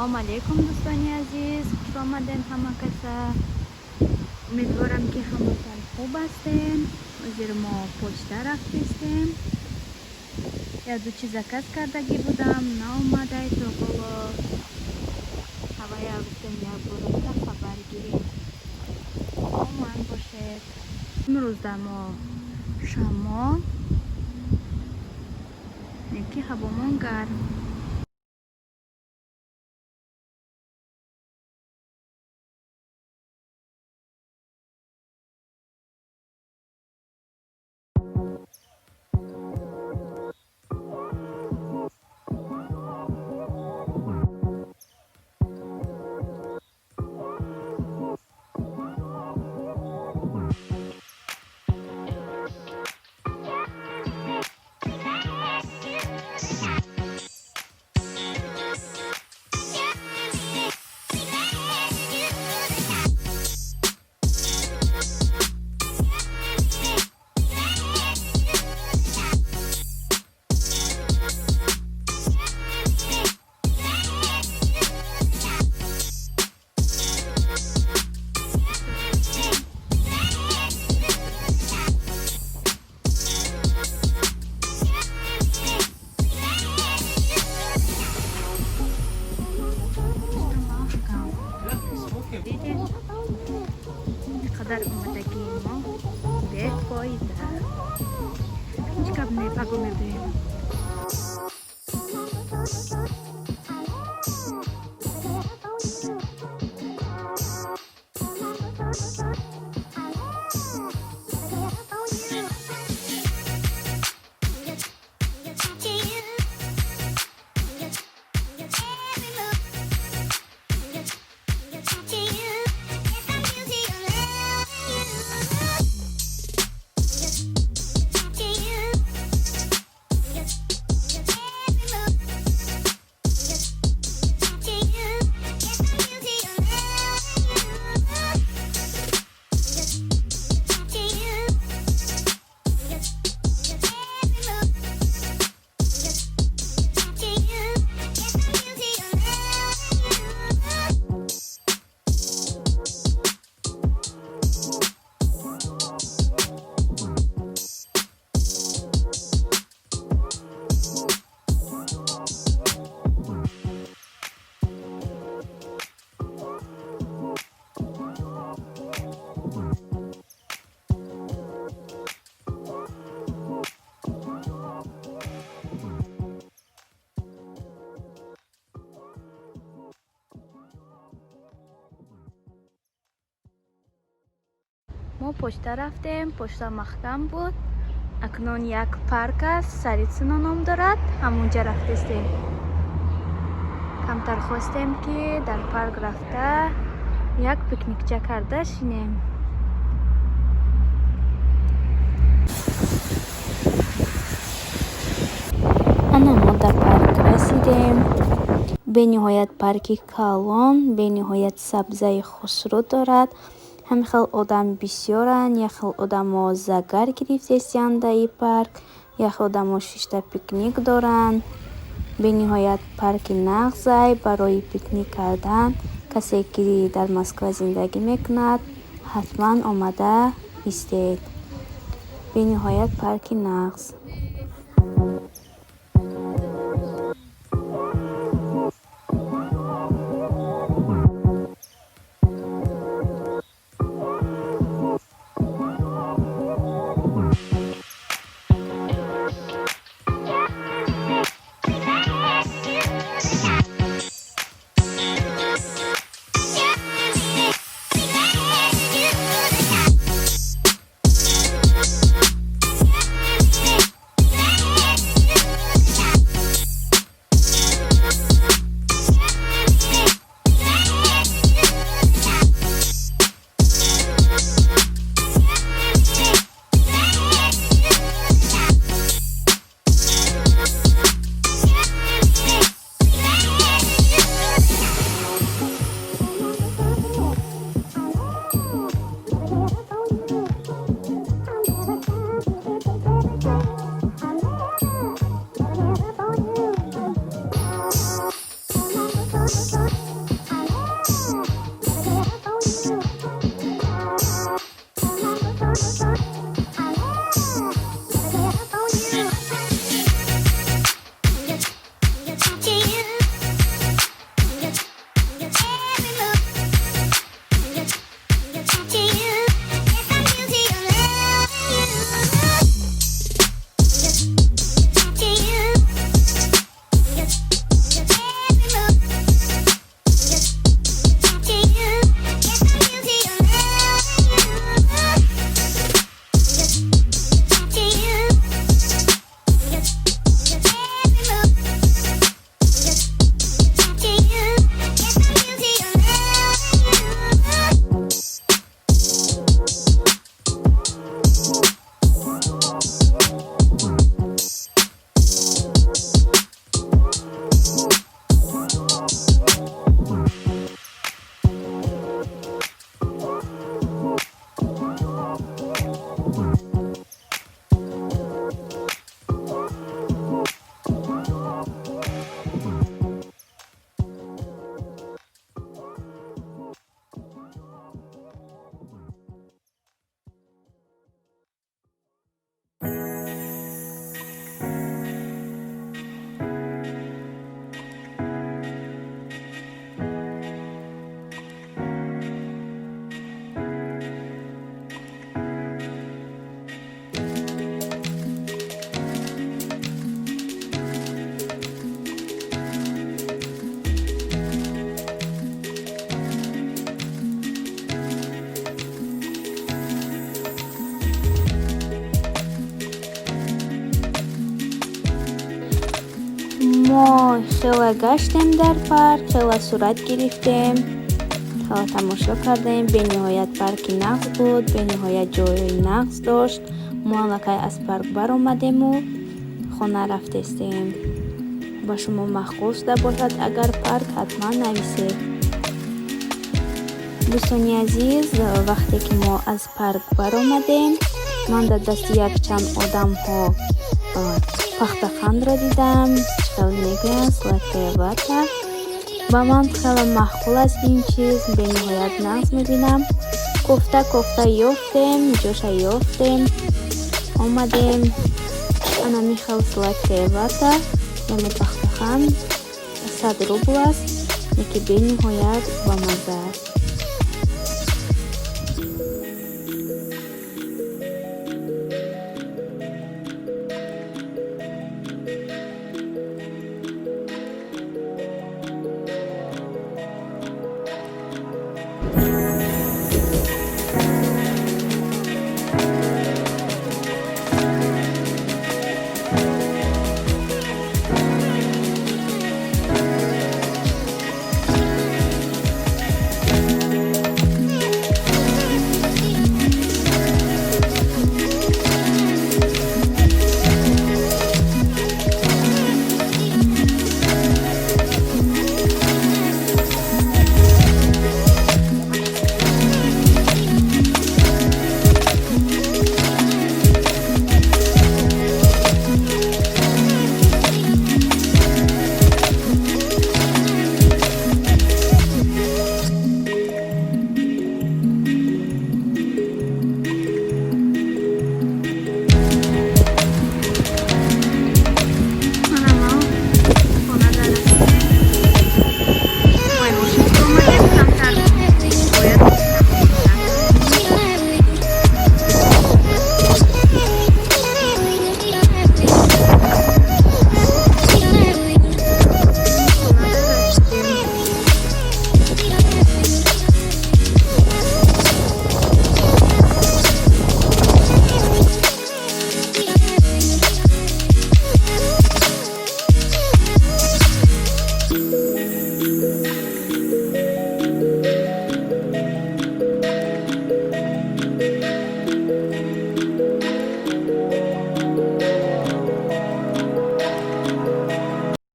Assalomu alaykum do'stoni aziz, xush omadin hamma kasa. Uمیدوارم که همتون خوب هستین. وزیر ما پشت رفتیم. یا دو چیز کس کردگی بودم ناومده تو بابا هوای گفتم یا برو خبر گیریم من باشد. امروز در ما شما یکی هوامون گرم. قدر اومدگی ما بیت فایده هیچ کب نپگو میبریم. ما پشت رفتیم، پشت محکم بود. اکنون یک پارک است، سریتسنا نام دارد، همونجا رفتیم. کمتر خواستیم که در پارک رفته یک پیکنیکچه کرده شینیم. انا ما در پارک رسیدیم. به نهایت پارکی کالون به نهایت سبزه خسرو دارد. همه خیل آدم بسیارن. یک خیل آدم ها زگر گرفته استند ای پارک. یک خیل آدم ها ششته پیکنیک دارن. به نهایت پارک نغزه برای پیکنیک کردن. کسی که در مسکو زندگی میکند حتما آمده استید. به نهایت پارک نغز. хела гаштем дар парк, хела сурат гирифтем, хела тамошо кардем. Бениҳоят парки нағз буд, бениҳоят ҷойҳои нағз дошт. Мо аллакай аз парк баромадему хона рафтестем. ба шумо махбус шуда бошад, агар парк ҳатман нависед. дӯстони азиз, вақте ки мо аз парк баромадем, ман дар дасти якчанд одамҳо пахтақандро дидам. чикал мегӯянд сладкая вата. ба ман хеле маъқул аст ин чиз, бениҳоят нағз мебинам. кофта ёфтем, ҷоша ёфтем, омадем. ана михел сладкая вата, яъне пахтақан 100 рубл аст, яке бениҳоят бамаза аст.